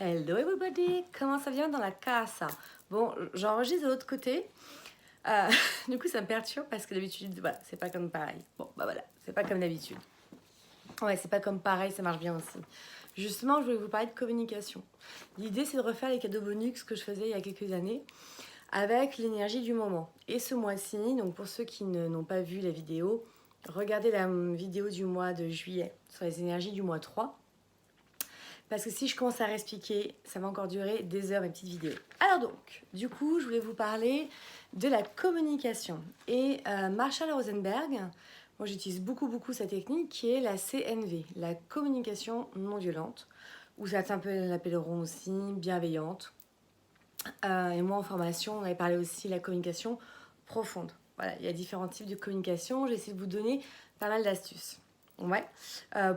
Hello everybody, comment ça vient dans la casa? Bon, j'enregistre de l'autre côté. Euh, du coup, ça me perturbe parce que d'habitude, voilà, c'est pas comme pareil. Bon, bah voilà, c'est pas comme d'habitude. Ouais, c'est pas comme pareil, ça marche bien aussi. Justement, je voulais vous parler de communication. L'idée, c'est de refaire les cadeaux bonus que je faisais il y a quelques années avec l'énergie du moment. Et ce mois-ci, donc pour ceux qui n'ont pas vu la vidéo, regardez la vidéo du mois de juillet sur les énergies du mois 3. Parce que si je commence à réexpliquer, ça va encore durer des heures, mes petites vidéos. Alors donc, du coup, je voulais vous parler de la communication. Et Marshall Rosenberg, moi j'utilise beaucoup sa technique qui est la CNV, la communication non violente, ou certains l'appelleront aussi bienveillante. Et moi en formation, on avait parlé aussi de la communication profonde. Voilà, il y a différents types de communication. J'ai essayé de vous donner pas mal d'astuces. Ouais.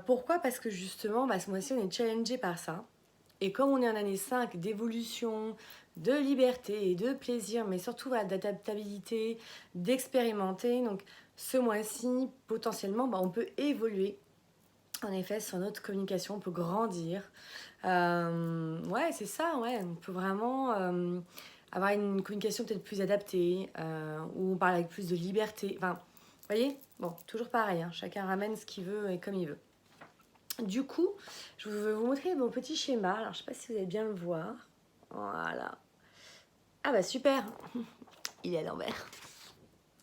Pourquoi? Parce que justement, ce mois-ci, on est challengé par ça. Et comme on est en année 5 d'évolution, de liberté et de plaisir, mais surtout d'adaptabilité, d'expérimenter, donc ce mois-ci, potentiellement, on peut évoluer. En effet, sur notre communication, on peut grandir. Ouais, c'est ça, ouais. On peut vraiment avoir une communication peut-être plus adaptée, où on parle avec plus de liberté. Enfin, vous voyez? Bon, toujours pareil, hein, chacun ramène ce qu'il veut et comme il veut. Du coup, je vais vous montrer mon petit schéma. Alors, je ne sais pas si vous allez bien le voir. Voilà. Ah bah super. Il est à l'envers.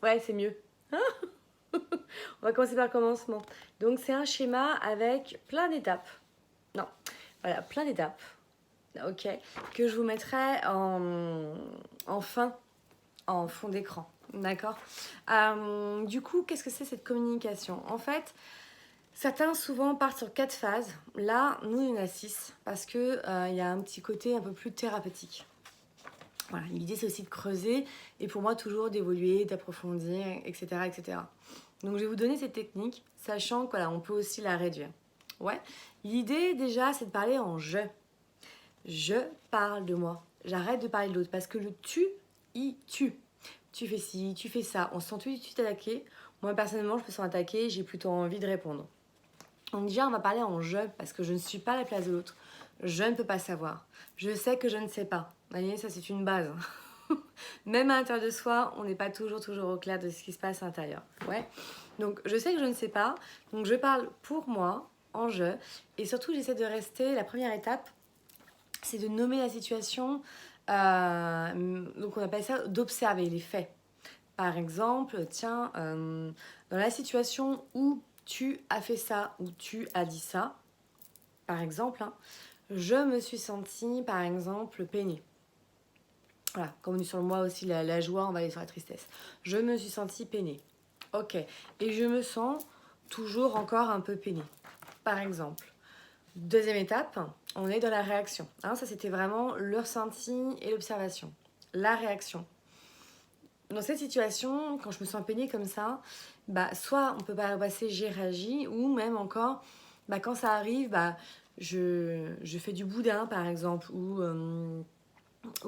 Ouais, c'est mieux. On va commencer par le commencement. Donc, c'est un schéma avec plein d'étapes. Non, voilà, plein d'étapes. Ok. Que je vous mettrai en fond d'écran. D'accord. Du coup, qu'est-ce que c'est cette communication? En fait, certains souvent partent sur 4 phases. Là, nous, il y en a 6 parce qu'il y a un petit côté un peu plus thérapeutique. Voilà, l'idée, c'est aussi de creuser et pour moi, toujours d'évoluer, d'approfondir, etc., etc. Donc, je vais vous donner cette technique, sachant qu'on peut aussi la réduire. Ouais. L'idée, déjà, c'est de parler en je. Je parle de moi. J'arrête de parler de l'autre parce que le tu, il tue. Tu fais ci, tu fais ça. On se sent tout de suite attaqué. Moi, personnellement, je me sens attaquée, j'ai plutôt envie de répondre. Donc déjà, on va parler en je, parce que je ne suis pas à la place de l'autre. Je ne peux pas savoir. Je sais que je ne sais pas. Vous voyez, ça c'est une base. Même à l'intérieur de soi, on n'est pas toujours au clair de ce qui se passe à l'intérieur. Ouais. Donc je sais que je ne sais pas. Donc je parle pour moi, en je. Et surtout, j'essaie de rester, la première étape, c'est de nommer la situation. Donc on appelle ça d'observer les faits. Par exemple, tiens, dans la situation où tu as fait ça ou tu as dit ça, par exemple, hein, je me suis sentie, par exemple, peinée. Voilà, comme on dit sur le moi aussi, la joie, on va aller sur la tristesse. Je me suis sentie peinée. Ok. Et je me sens toujours encore un peu peinée. Par exemple. Deuxième étape, on est dans la réaction. Hein, ça, c'était vraiment le ressenti et l'observation. La réaction. Dans cette situation, quand je me sens peinée comme ça, soit on peut pas passer j'ai réagi, ou même encore, quand ça arrive, je fais du boudin par exemple, ou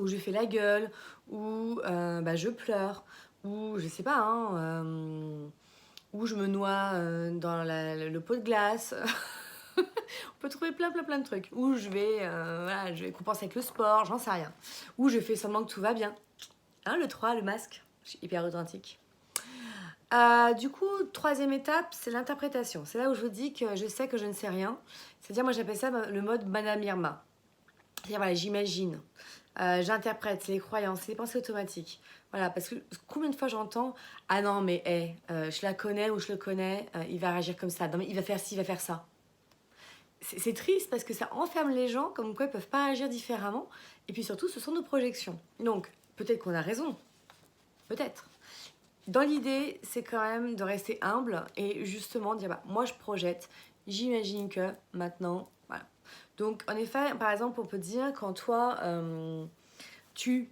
je fais la gueule, ou je pleure, ou je sais pas, hein, ou je me noie dans le pot de glace. On peut trouver plein de trucs. Ou je vais compenser avec le sport, j'en sais rien. Ou je fais semblant que tout va bien. Hein, le 3, le masque, je suis hyper authentique. Du coup, troisième étape, c'est l'interprétation. C'est là où je vous dis que je sais que je ne sais rien. C'est-à-dire, moi j'appelle ça le mode Madame Irma. C'est-à-dire, voilà, j'imagine, j'interprète, les croyances, les pensées automatiques. Voilà, parce que combien de fois j'entends « Ah non, mais je la connais ou je le connais, il va réagir comme ça. Non, mais il va faire ci, il va faire ça. » C'est triste parce que ça enferme les gens comme quoi ils ne peuvent pas agir différemment. Et puis surtout, ce sont nos projections. Donc, peut-être qu'on a raison. Peut-être. Dans l'idée, c'est quand même de rester humble et justement dire moi je projette, j'imagine que maintenant, voilà. Donc en effet, par exemple, on peut dire quand toi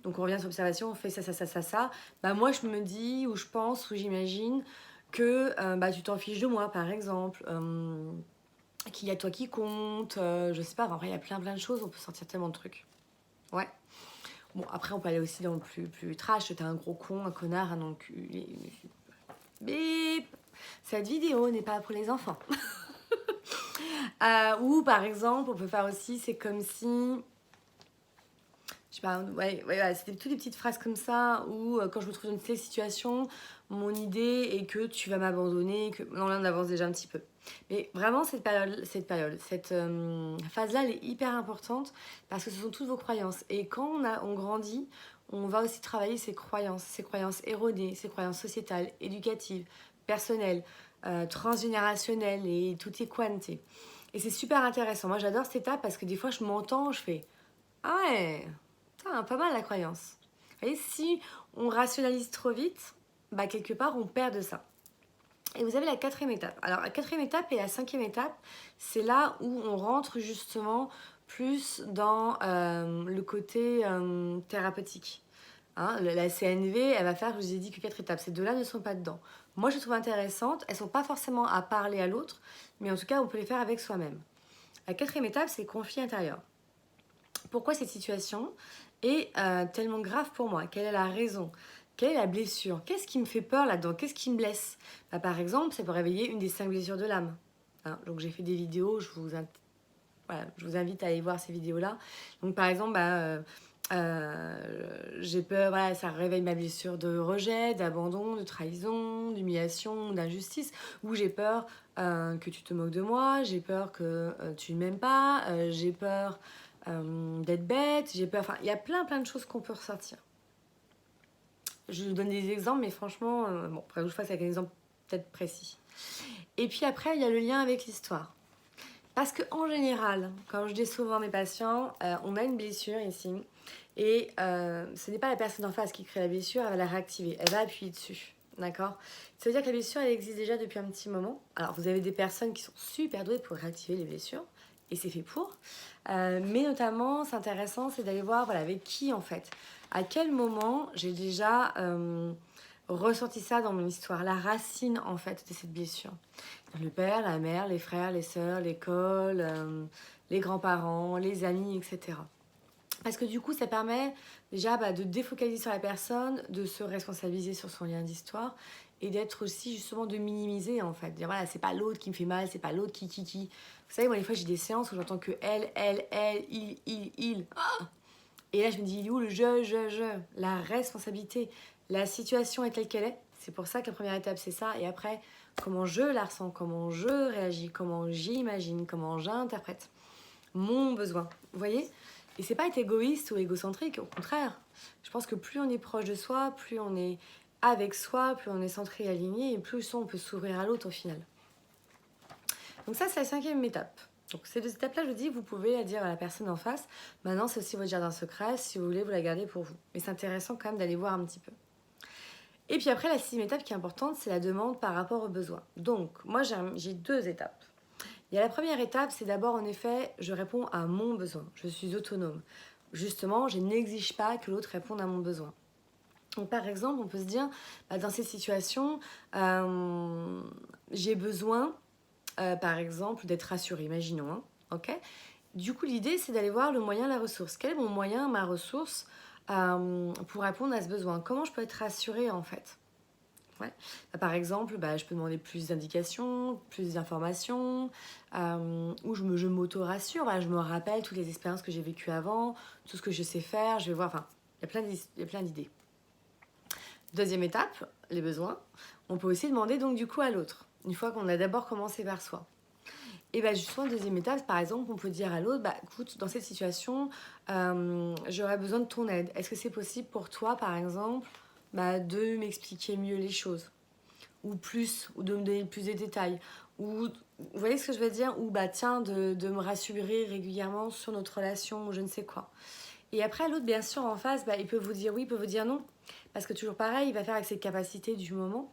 donc on revient sur l'observation, on fait ça, moi je me dis ou je pense ou j'imagine que tu t'en fiches de moi par exemple, qu'il y a toi qui compte, je sais pas, en vrai il y a plein de choses, on peut sortir tellement de trucs. Ouais. Bon, après, on peut aller aussi dans le plus trash. T'es un gros con, un connard, un enculé. Bip! Cette vidéo n'est pas pour les enfants. Ou par exemple, on peut faire aussi, c'est comme si Je sais pas, ouais, c'était toutes des petites phrases comme ça, où quand je me trouve dans une telle situation, mon idée est que tu vas m'abandonner, que... Non, là, on avance déjà un petit peu. Mais vraiment, cette phase-là, elle est hyper importante parce que ce sont toutes vos croyances. Et quand on grandit, on va aussi travailler ses croyances erronées, ses croyances sociétales, éducatives, personnelles, transgénérationnelles et tout est quanté. Et c'est super intéressant. Moi, j'adore cette étape parce que des fois, je m'entends, je fais ah ouais, putain, pas mal la croyance. Vous voyez, si on rationalise trop vite, bah quelque part, on perd de ça. Et vous avez la quatrième étape. Alors, la quatrième étape et la cinquième étape, c'est là où on rentre justement plus dans le côté thérapeutique. Hein, la CNV, elle va faire, je vous ai dit que 4 étapes. Ces deux-là ne sont pas dedans. Moi, je les trouve intéressantes. Elles ne sont pas forcément à parler à l'autre, mais en tout cas, on peut les faire avec soi-même. La quatrième étape, c'est conflit intérieur. Pourquoi cette situation est tellement grave pour moi? Quelle est la raison? Quelle est la blessure? Qu'est-ce qui me fait peur là-dedans? Qu'est-ce qui me blesse? Bah, par exemple, ça peut réveiller une des 5 blessures de l'âme. Hein, donc j'ai fait des vidéos, je vous invite à aller voir ces vidéos-là. Donc par exemple, j'ai peur, voilà, ça réveille ma blessure de rejet, d'abandon, de trahison, d'humiliation, d'injustice, ou j'ai peur que tu te moques de moi, j'ai peur que tu ne m'aimes pas, j'ai peur d'être bête, j'ai peur, enfin il y a plein de choses qu'on peut ressortir. Je donne des exemples, mais franchement, bon, après je fasse avec un exemple peut-être précis. Et puis après, il y a le lien avec l'histoire. Parce qu'en général, quand je dis souvent à mes patients, on a une blessure ici, et ce n'est pas la personne en face qui crée la blessure, elle va la réactiver, elle va appuyer dessus. D'accord? Ça veut dire que la blessure, elle existe déjà depuis un petit moment. Alors, vous avez des personnes qui sont super douées pour réactiver les blessures, et c'est fait pour. Mais notamment, c'est intéressant, c'est d'aller voir voilà, avec qui en fait. À quel moment j'ai déjà ressenti ça dans mon histoire, la racine en fait de cette blessure. Le père, la mère, les frères, les sœurs, l'école, les grands-parents, les amis, etc. Parce que du coup, ça permet déjà de défocaliser sur la personne, de se responsabiliser sur son lien d'histoire et d'être aussi justement de minimiser en fait. Dire voilà, c'est pas l'autre qui me fait mal, c'est pas l'autre qui. Vous savez, moi, des fois, j'ai des séances où j'entends que elle, il. Et là, je me dis, il est où le je? La responsabilité. La situation est telle qu'elle est. C'est pour ça que la première étape, c'est ça. Et après, comment je la ressens, comment je réagis, comment j'imagine, comment j'interprète mon besoin. Vous voyez? Et c'est pas être égoïste ou égocentrique, au contraire. Je pense que plus on est proche de soi, plus on est avec soi, plus on est centré et aligné, et plus on peut s'ouvrir à l'autre au final. Donc ça, c'est la cinquième étape. Donc ces deux étapes-là, je vous dis, vous pouvez la dire à la personne en face. Maintenant, c'est aussi votre jardin secret. Si vous voulez, vous la gardez pour vous. Mais c'est intéressant quand même d'aller voir un petit peu. Et puis après, la sixième étape qui est importante, c'est la demande par rapport aux besoins. Donc, moi, j'ai deux étapes. Il y a la première étape, c'est d'abord, en effet, je réponds à mon besoin. Je suis autonome. Justement, je n'exige pas que l'autre réponde à mon besoin. Donc, par exemple, on peut se dire, dans cette situation, j'ai besoin, par exemple, d'être rassurée. Imaginons, hein, ok? Du coup, l'idée, c'est d'aller voir le moyen, la ressource. Quel est mon moyen, ma ressource pour répondre à ce besoin? Comment je peux être rassurée, en fait? Ouais. Par exemple, je peux demander plus d'indications, plus d'informations, ou je m'auto-rassure, je me rappelle toutes les expériences que j'ai vécues avant, tout ce que je sais faire, je vais voir, enfin, il y a plein d'idées. Deuxième étape, les besoins. On peut aussi demander donc du coup à l'autre, une fois qu'on a d'abord commencé par soi. Et justement, deuxième étape, par exemple, on peut dire à l'autre, écoute, dans cette situation, j'aurais besoin de ton aide. Est-ce que c'est possible pour toi, par exemple, de m'expliquer mieux les choses, ou de me donner plus de détails, ou vous voyez ce que je veux dire, ou tiens, de me rassurer régulièrement sur notre relation, ou je ne sais quoi. Et après, l'autre, bien sûr, en face, il peut vous dire oui, il peut vous dire non, parce que toujours pareil, il va faire avec ses capacités du moment.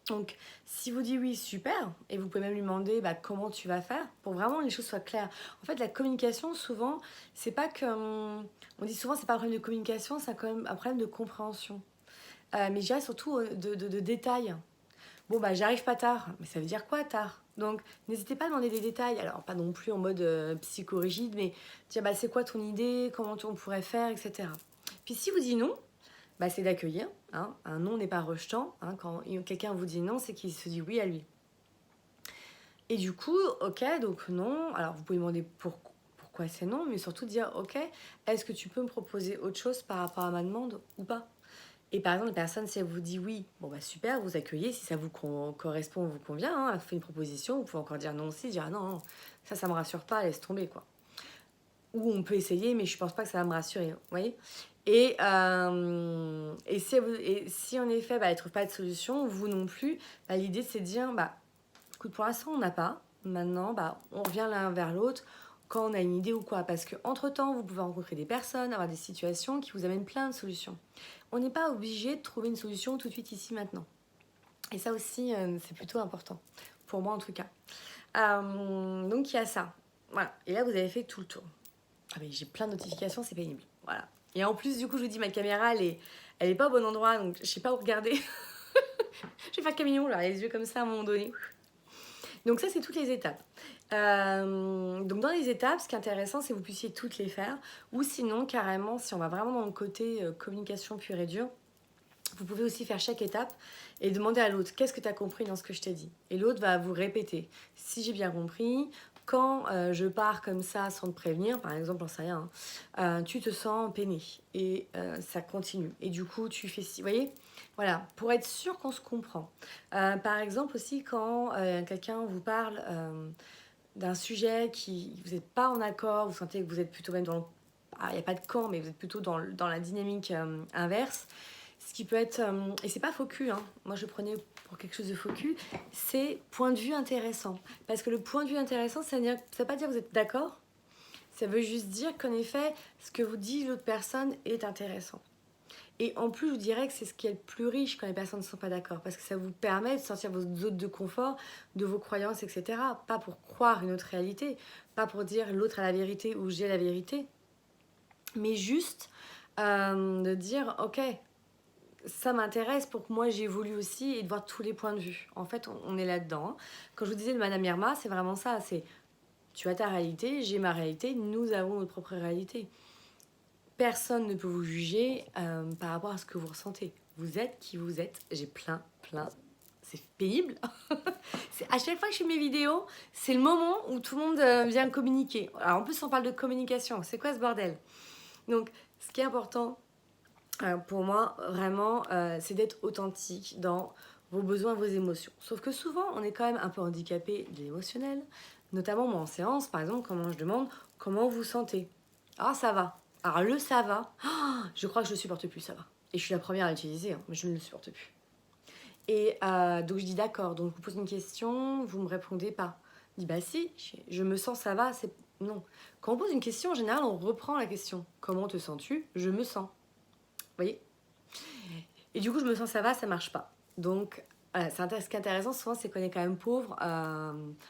Donc, si vous dites oui, super, et vous pouvez même lui demander comment tu vas faire, pour vraiment que les choses soient claires. En fait, la communication, souvent, c'est pas que... on dit souvent, c'est pas un problème de communication, c'est quand même un problème de compréhension. Mais je dirais surtout de détails. Bon, j'arrive pas tard, mais ça veut dire quoi tard? Donc, n'hésitez pas à demander des détails. Alors, pas non plus en mode psychorigide, mais dire c'est quoi ton idée, comment on pourrait faire, etc. Puis si vous dites non, c'est d'accueillir. Hein. Un non n'est pas rejetant. Hein. Quand quelqu'un vous dit non, c'est qu'il se dit oui à lui. Et du coup, ok, donc non. Alors, vous pouvez demander pourquoi pourquoi c'est non, mais surtout dire, ok, est-ce que tu peux me proposer autre chose par rapport à ma demande ou pas? Et par exemple, la personne, si elle vous dit oui, bon bah super, vous accueillez, si ça vous correspond, vous convient, hein, elle fait une proposition, vous pouvez encore dire non aussi, dire ah non, non, ça me rassure pas, laisse tomber quoi. Ou on peut essayer, mais je pense pas que ça va me rassurer, vous voyez. Et si en effet, elle ne trouve pas de solution, vous non plus, l'idée c'est de dire, écoute, pour l'instant on n'a pas, maintenant on revient l'un vers l'autre quand on a une idée ou quoi, parce qu'entre-temps, vous pouvez rencontrer des personnes, avoir des situations qui vous amènent plein de solutions. On n'est pas obligé de trouver une solution tout de suite ici maintenant. Et ça aussi, c'est plutôt important, pour moi en tout cas. Donc il y a ça. Voilà. Et là, vous avez fait tout le tour. Ah mais j'ai plein de notifications, c'est pénible. Voilà. Et en plus, du coup, je vous dis, ma caméra, elle est pas au bon endroit, donc je sais pas où regarder. Je vais faire camignon, là, les yeux comme ça à un moment donné. Donc ça, c'est toutes les étapes. Donc dans les étapes, ce qui est intéressant, c'est que vous puissiez toutes les faire. Ou sinon, carrément, si on va vraiment dans le côté communication pure et dure, vous pouvez aussi faire chaque étape et demander à l'autre, qu'est-ce que tu as compris dans ce que je t'ai dit? Et l'autre va vous répéter, si j'ai bien compris, quand je pars comme ça sans te prévenir, par exemple, j'en sais rien, tu te sens peiné et ça continue. Et du coup, tu fais ci, vous voyez? Voilà, pour être sûr qu'on se comprend. Par exemple aussi, quand quelqu'un vous parle d'un sujet qui vous n'êtes pas en accord, vous sentez que vous êtes plutôt même dans le... Ah, il n'y a pas de camp, mais vous êtes plutôt dans la dynamique inverse. Ce qui peut être, et c'est pas faux cul, hein. Moi je prenais pour quelque chose de faux cul, c'est point de vue intéressant. Parce que le point de vue intéressant, ça veut pas dire que vous êtes d'accord, ça veut juste dire qu'en effet, ce que vous dit l'autre personne est intéressant. Et en plus, je vous dirais que c'est ce qui est le plus riche quand les personnes ne sont pas d'accord, parce que ça vous permet de sortir vos zones de confort, de vos croyances, etc. Pas pour croire une autre réalité, pas pour dire l'autre a la vérité ou j'ai la vérité, mais juste de dire, ok, ça m'intéresse pour que moi j'évolue aussi et de voir tous les points de vue. En fait, on est là-dedans. Hein. Quand je vous disais de Madame Irma, c'est vraiment ça. C'est tu as ta réalité, j'ai ma réalité, nous avons notre propre réalité. Personne ne peut vous juger par rapport à ce que vous ressentez. Vous êtes qui vous êtes. J'ai plein. C'est pénible. C'est à chaque fois que je fais mes vidéos, c'est le moment où tout le monde vient communiquer. Alors en plus, on parle de communication. C'est quoi ce bordel? Donc, ce qui est important, pour moi, vraiment, c'est d'être authentique dans vos besoins, vos émotions. Sauf que souvent, on est quand même un peu handicapé de l'émotionnel. Notamment, moi, en séance, par exemple, comment je demande comment vous sentez. Ah, ça va. Alors, le ça va, je crois que je ne supporte plus, ça va. Et je suis la première à l'utiliser, hein, mais je ne le supporte plus. Et donc, je dis d'accord. Donc, je vous pose une question, vous ne me répondez pas. Je dis, bah si, je me sens, ça va, c'est... Non. Quand on pose une question, en général, on reprend la question. Comment te sens-tu? Je me sens. Vous voyez? Et du coup, je me sens ça va, ça marche pas. Donc, voilà, ce qui est intéressant souvent, c'est qu'on est quand même pauvre,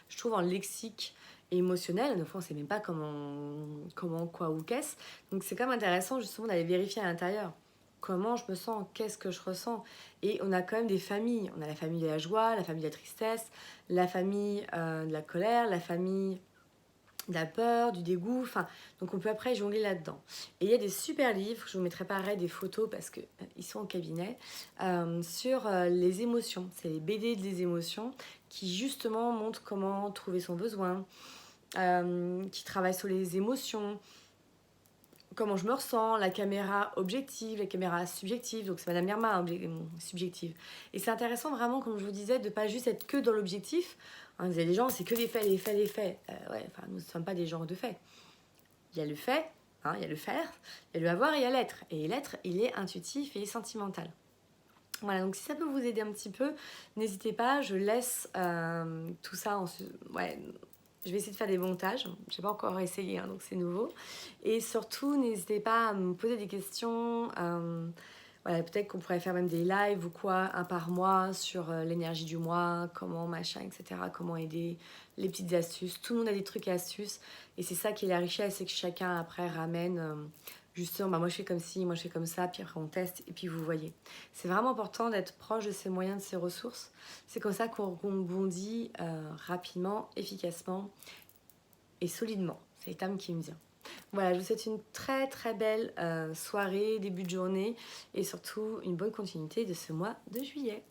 je trouve, en lexique émotionnel. Des fois, on sait même pas comment quoi ou qu'est-ce. Donc, c'est quand même intéressant justement d'aller vérifier à l'intérieur. Comment je me sens, qu'est-ce que je ressens. Et on a quand même des familles. On a la famille de la joie, la famille de la tristesse, la famille de la colère, la famille de la peur, du dégoût, enfin, donc on peut après jongler là-dedans. Et il y a des super livres, je vous mettrai pareil des photos parce qu'ils sont au cabinet, sur les émotions. C'est les BD des émotions qui justement montrent comment trouver son besoin, qui travaillent sur les émotions, comment je me ressens, la caméra objective, la caméra subjective, donc c'est Madame Irma subjective. Et c'est intéressant vraiment, comme je vous disais, de ne pas juste être que dans l'objectif. Hein, vous avez des gens, c'est que les faits. Ouais, enfin, nous ne sommes pas des genres de faits. Il y a le fait, hein, il y a le faire, il y a le avoir et il y a l'être. Et l'être, il est intuitif et sentimental. Voilà, donc si ça peut vous aider un petit peu, n'hésitez pas, je laisse tout ça ouais, je vais essayer de faire des montages. Je n'ai pas encore essayé, hein, donc c'est nouveau. Et surtout, n'hésitez pas à me poser des questions. Voilà, peut-être qu'on pourrait faire même des lives ou quoi, un par mois, sur l'énergie du mois, comment machin, etc. Comment aider, les petites astuces. Tout le monde a des trucs et astuces. Et c'est ça qui est la richesse, c'est que chacun après ramène... justement, moi je fais comme ci, moi je fais comme ça, puis après on teste, et puis vous voyez. C'est vraiment important d'être proche de ses moyens, de ses ressources. C'est comme ça qu'on bondit rapidement, efficacement et solidement. C'est les termes qui me viennent. Voilà, je vous souhaite une très très belle soirée, début de journée, et surtout une bonne continuité de ce mois de juillet.